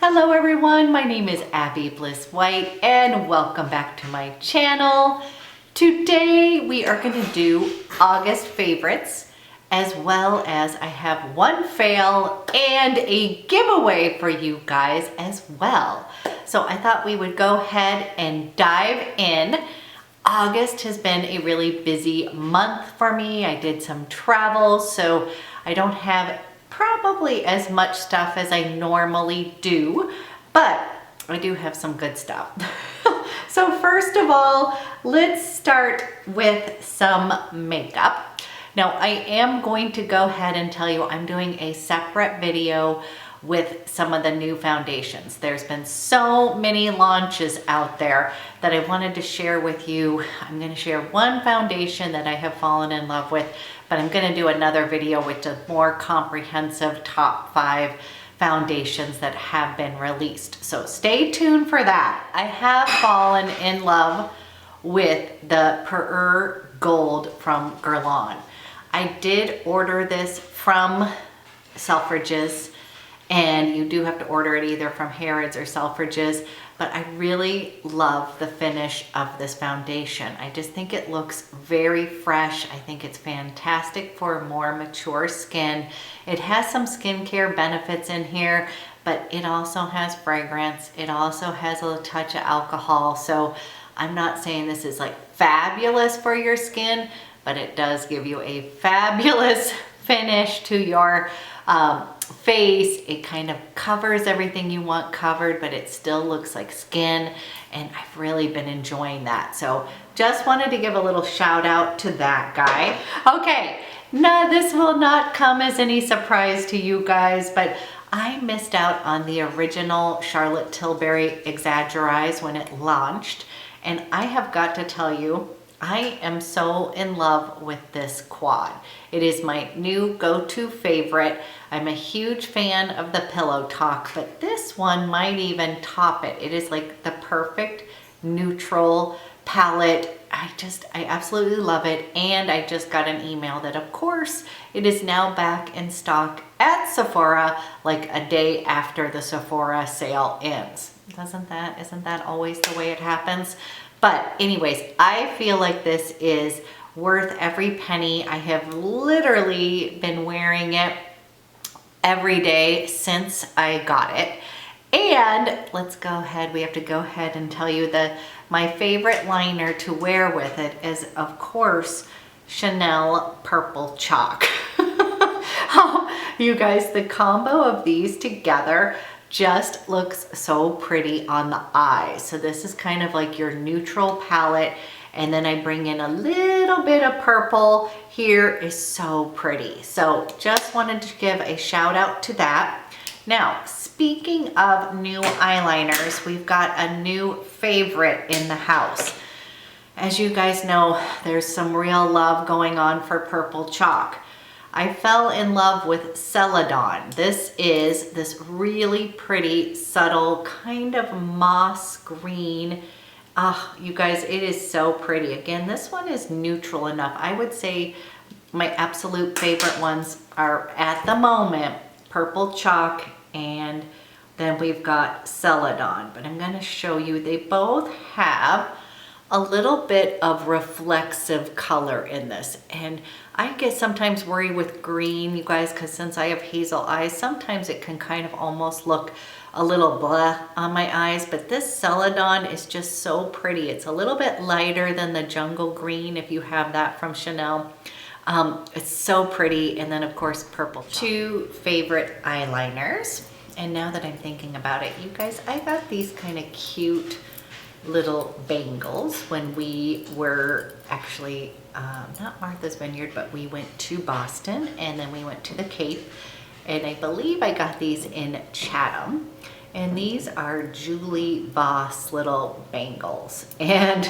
Hello everyone, my name is Abby Bliss White and welcome back to my channel. Today we are going to do August favorites, as well as I have one fail and a giveaway for you guys as well. So I thought we would go ahead and dive in. August has been a really busy month for me. I did some travel, so I don't have probably as much stuff as I normally do, but I do have some good stuff. So first of all, let's start with some makeup. Now I am going to go ahead and tell you I'm doing a separate video with some of the new foundations. There's been so many launches out there that I wanted to share with you. I'm going to share one foundation that I have fallen in love with, but I'm going to do another video with a more comprehensive top 5 foundations that have been released. So stay tuned for that. I have fallen in love with the PURURE Gold from GUERLAIN. I did order this from Selfridges, and you do have to order it either from Harrods or Selfridges, but I really love the finish of this foundation. I just think it looks very fresh. I think it's fantastic for more mature skin. It has some skincare benefits in here, but it also has fragrance. It also has a touch of alcohol. So I'm not saying this is like fabulous for your skin, but it does give you a fabulous finish to your face. It kind of covers everything you want covered, but it still looks like skin, and I've really been enjoying that. So just wanted to give a little shout out to that guy. Okay, now this will not come as any surprise to you guys, but I missed out on the original Charlotte Tilbury EXAGGEREYES when it launched, and I have got to tell you, I am so in love with this quad. It is my new go-to favorite. I'm a huge fan of the Pillow Talk, but this one might even top it. It is like the perfect neutral palette. I absolutely love it. And I just got an email that of course it is now back in stock at Sephora like a day after the Sephora sale ends. Isn't that always the way it happens? But anyways, I feel like this is worth every penny. I have literally been wearing it every day since I got it. And let's go ahead, we have to go ahead and tell you that my favorite liner to wear with it is of course Chanel Purple Chalk. You guys, the combo of these together just looks so pretty on the eye. So this is kind of like your neutral palette, and then I bring in a little bit of purple. Here is so pretty. So just wanted to give a shout out to that. Now, speaking of new eyeliners, we've got a new favorite in the house. As you guys know, there's some real love going on for Purple Chalk. I fell in love with CELADON. This is this really pretty, subtle, kind of moss green. You guys, it is so pretty. Again, this one is neutral enough. I would say my absolute favorite ones are at the moment Purple Chalk, and then we've got CELADON. But I'm going to show you, they both have a little bit of reflexive color in this, and I get sometimes worried with green, you guys, because since I have hazel eyes, sometimes it can kind of almost look a little blah on my eyes, but this CELADON is just so pretty. It's a little bit lighter than the jungle green if you have that from Chanel. It's so pretty. And then of course Purple. Two favorite eyeliners. And now that I'm thinking about it, you guys, I got these kind of cute little bangles when we were actually not Martha's Vineyard, but we went to Boston and then we went to the Cape, and I believe I got these in Chatham, and these are Julie Boss little bangles, and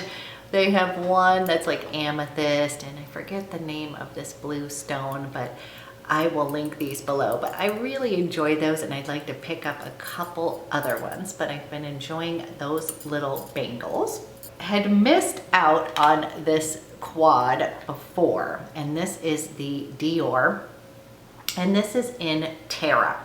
they have one that's like amethyst, and I forget the name of this blue stone, but I will link these below. But I really enjoy those, and I'd like to pick up a couple other ones, but I've been enjoying those little bangles. Had missed out on this quad before, and this is the Dior, and this is in Terra.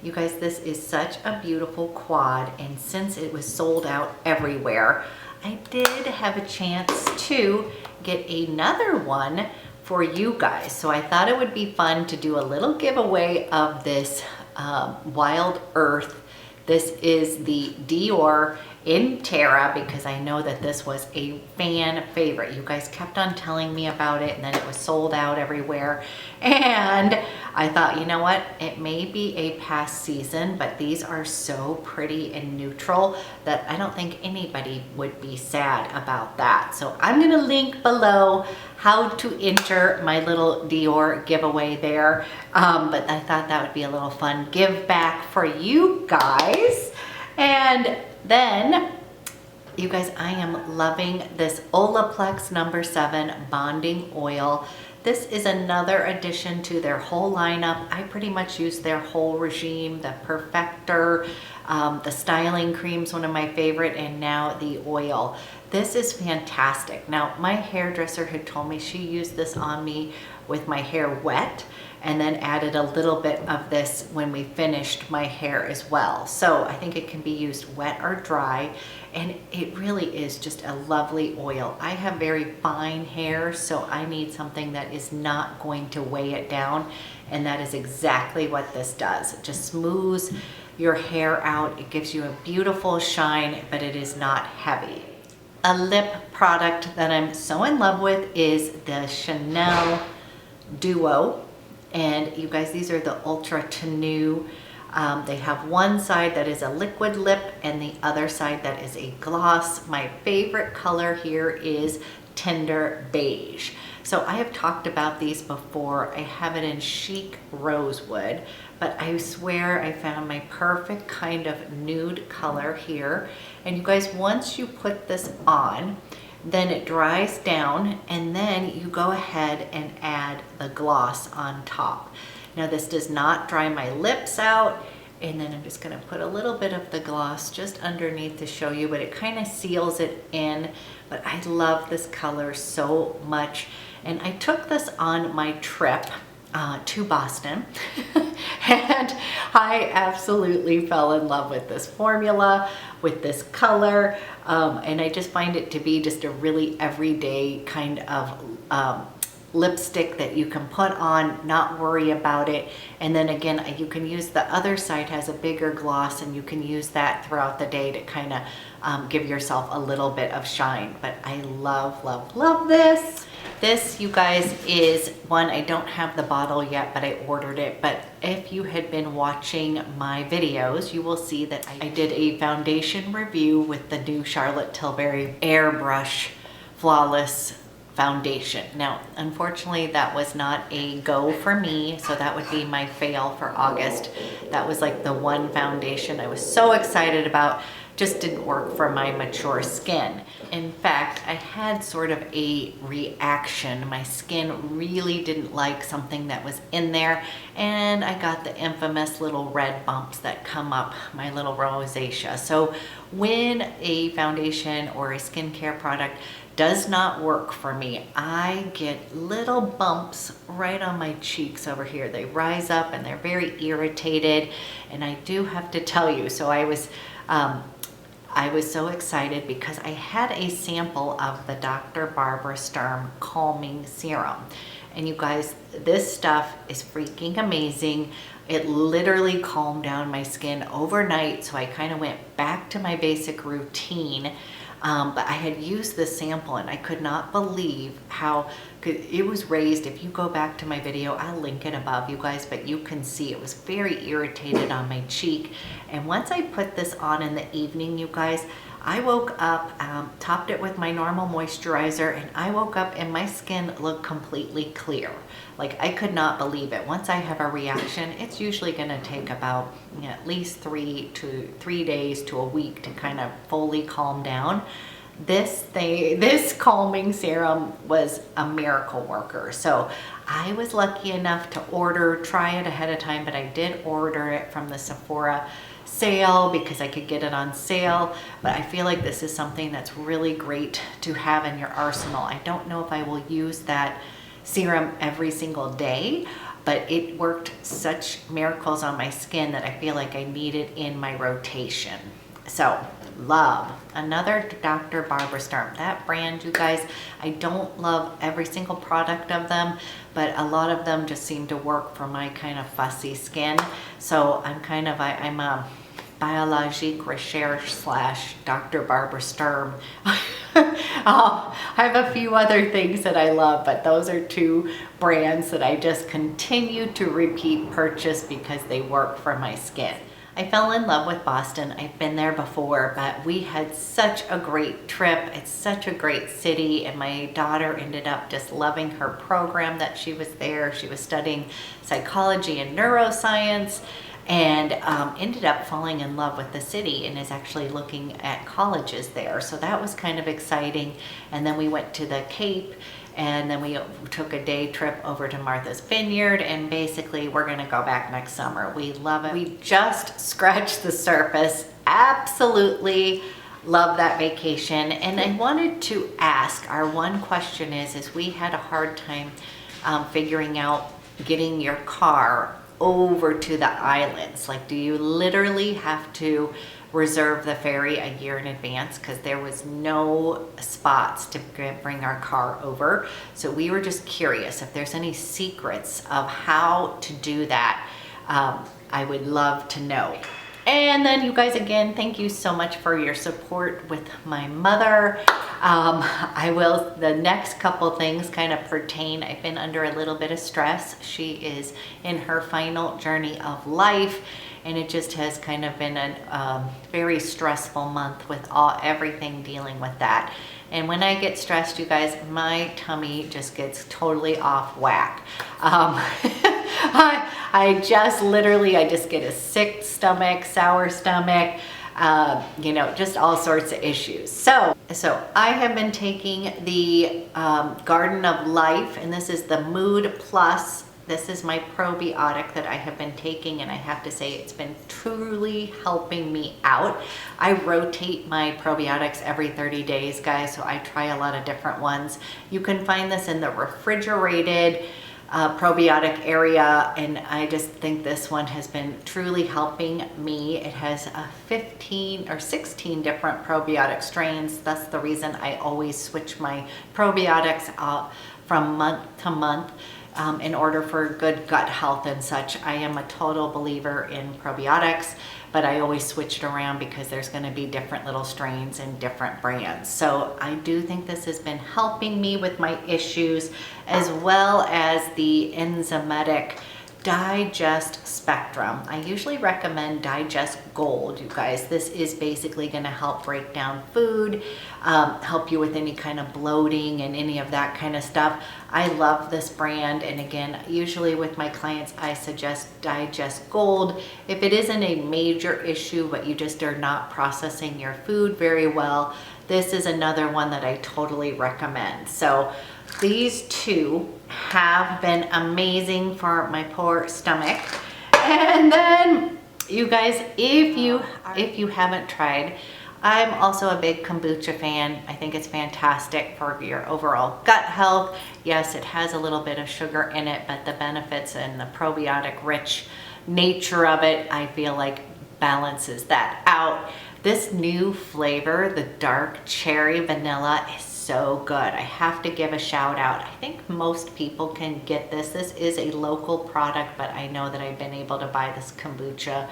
You guys, this is such a beautiful quad, and since it was sold out everywhere, I did have a chance to get another one for you guys. So I thought it would be fun to do a little giveaway of this Wild Earth. This is the Dior in Terra, because I know that this was a fan favorite. You guys kept on telling me about it, and then it was sold out everywhere. And I thought, you know what? It may be a past season, but these are so pretty and neutral that I don't think anybody would be sad about that. So I'm gonna link below how to enter my little Dior giveaway there. But I thought that would be a little fun give back for you guys. And then, you guys, I am loving this OLAPLEX number 7 bonding oil. This is another addition to their whole lineup. I pretty much use their whole regime, the Perfector, the styling cream's one of my favorite, and now the oil. This is fantastic. Now, my hairdresser had told me she used this on me with my hair wet, and then added a little bit of this when we finished my hair as well. So I think it can be used wet or dry, and it really is just a lovely oil. I have very fine hair, so I need something that is not going to weigh it down, and that is exactly what this does. It just smooths your hair out. It gives you a beautiful shine, but it is not heavy. A lip product that I'm so in love with is the Chanel Duo. And you guys, these are the Ultra TENUE. They have one side that is a liquid lip and the other side that is a gloss. My favorite color here is Tender Beige. So I have talked about these before. I have it in Chic Rosewood, but I swear I found my perfect kind of nude color here. And you guys, once you put this on, then it dries down, and then you go ahead and add the gloss on top. Now, this does not dry my lips out, and then I'm just gonna put a little bit of the gloss just underneath to show you, but it kind of seals it in. But I love this color so much. And I took this on my trip to Boston and I absolutely fell in love with this formula, with this color, and I just find it to be just a really everyday kind of lipstick that you can put on, not worry about it. And then again, you can use the other side, has a bigger gloss, and you can use that throughout the day to kind of give yourself a little bit of shine. But I love, love, love this. This, you guys, is one, I don't have the bottle yet, but I ordered it. But if you had been watching my videos, you will see that I did a foundation review with the new Charlotte Tilbury Airbrush Flawless Foundation. Now, unfortunately, that was not a go for me, so that would be my fail for August. That was like the one foundation I was so excited about, just didn't work for my mature skin. In fact, I had sort of a reaction. My skin really didn't like something that was in there, and I got the infamous little red bumps that come up, my little rosacea. So when a foundation or a skincare product does not work for me, I get little bumps right on my cheeks over here. They rise up and they're very irritated, and I do have to tell you, so I was so excited because I had a sample of the Dr. Barbara Sturm Calming Serum. And you guys, this stuff is freaking amazing. It literally calmed down my skin overnight, so I kind of went back to my basic routine. But I had used this sample and I could not believe how it was raised. If you go back to my video, I'll link it above, you guys, but you can see it was very irritated on my cheek. And once I put this on in the evening, you guys, I woke up, topped it with my normal moisturizer, and I woke up and my skin looked completely clear. Like, I could not believe it. Once I have a reaction, it's usually gonna take about at least 3 days to a week to kind of fully calm down. This calming serum was a miracle worker. So I was lucky enough to try it ahead of time, but I did order it from the Sephora sale because I could get it on sale. But I feel like this is something that's really great to have in your arsenal. I don't know if I will use that serum every single day, but it worked such miracles on my skin that I feel like I need it in my rotation. So love. Another Dr. Barbara Sturm. That brand, you guys, I don't love every single product of them, but a lot of them just seem to work for my kind of fussy skin. So I'm a Biologique Recherche / Dr. Barbara Sturm. I have a few other things that I love, but those are two brands that I just continue to repeat purchase because they work for my skin. I fell in love with Boston. I've been there before, but we had such a great trip. It's such a great city, and my daughter ended up just loving her program that she was there. She was studying psychology and neuroscience, and ended up falling in love with the city and is actually looking at colleges there. So that was kind of exciting. And then we went to the Cape, and then we took a day trip over to Martha's Vineyard, and basically we're gonna go back next summer. We love it. We just scratched the surface. Absolutely love that vacation. And I wanted to ask, our one question is we had a hard time figuring out getting your car over to the islands. Like, do you literally have to reserve the ferry a year in advance? Because there was no spots to bring our car over. So we were just curious if there's any secrets of how to do that. I would love to know. And then you guys, again, thank you so much for your support with my mother. The next couple things kind of pertain. I've been under a little bit of stress. She is in her final journey of life, and it just has kind of been a very stressful month with everything dealing with that. And when I get stressed, you guys, my tummy just gets totally off whack. I just get a sick stomach, sour stomach, you know, just all sorts of issues. So I have been taking the Garden of Life, and this is the Mood Plus. This is my probiotic that I have been taking, and I have to say it's been truly helping me out. I rotate my probiotics every 30 days, guys, so I try a lot of different ones. You can find this in the refrigerated probiotic area, and I just think this one has been truly helping me. It has 15 or 16 different probiotic strains. That's the reason I always switch my probiotics from month to month. In order for good gut health and such. I am a total believer in probiotics, but I always switch it around because there's going to be different little strains and different brands. So I do think this has been helping me with my issues, as well as the ENZYMEDIC Digest Spectrum. I usually recommend Digest Gold, you guys. This is basically going to help break down food, help you with any kind of bloating and any of that kind of stuff. I love this brand, and again, usually with my clients, I suggest Digest Gold. If it isn't a major issue, but you just are not processing your food very well, this is another one that I totally recommend. So these two have been amazing for my poor stomach. And then you guys, if you haven't tried, I'm also a big kombucha fan. I think it's fantastic for your overall gut health. Yes, it has a little bit of sugar in it, but the benefits and the probiotic rich nature of it, I feel like balances that out. This new flavor, the dark cherry vanilla, is so good. I have to give a shout out. I think most people can get this. This is a local product, but I know that I've been able to buy this kombucha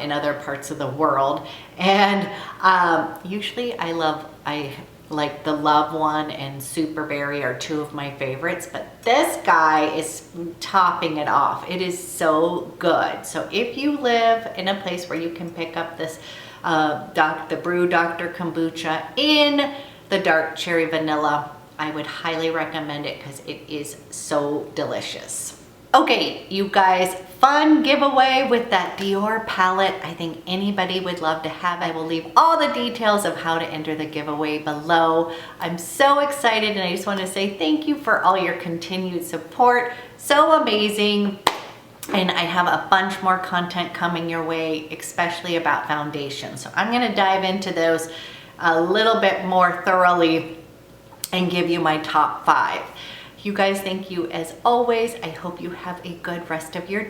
in other parts of the world. And usually I like the Love one and Super Berry are two of my favorites, but this guy is topping it off. It is so good. So if you live in a place where you can pick up this the BREW Dr. Kombucha in the dark cherry vanilla, I would highly recommend it because it is so delicious. Okay, you guys, fun giveaway with that Dior palette. I think anybody would love to have it. I will leave all the details of how to enter the giveaway below. I'm so excited, and I just want to say thank you for all your continued support. So amazing. And I have a bunch more content coming your way, especially about foundation. So I'm going to dive into those a little bit more thoroughly and give you my top 5. You guys, thank you as always. I hope you have a good rest of your day.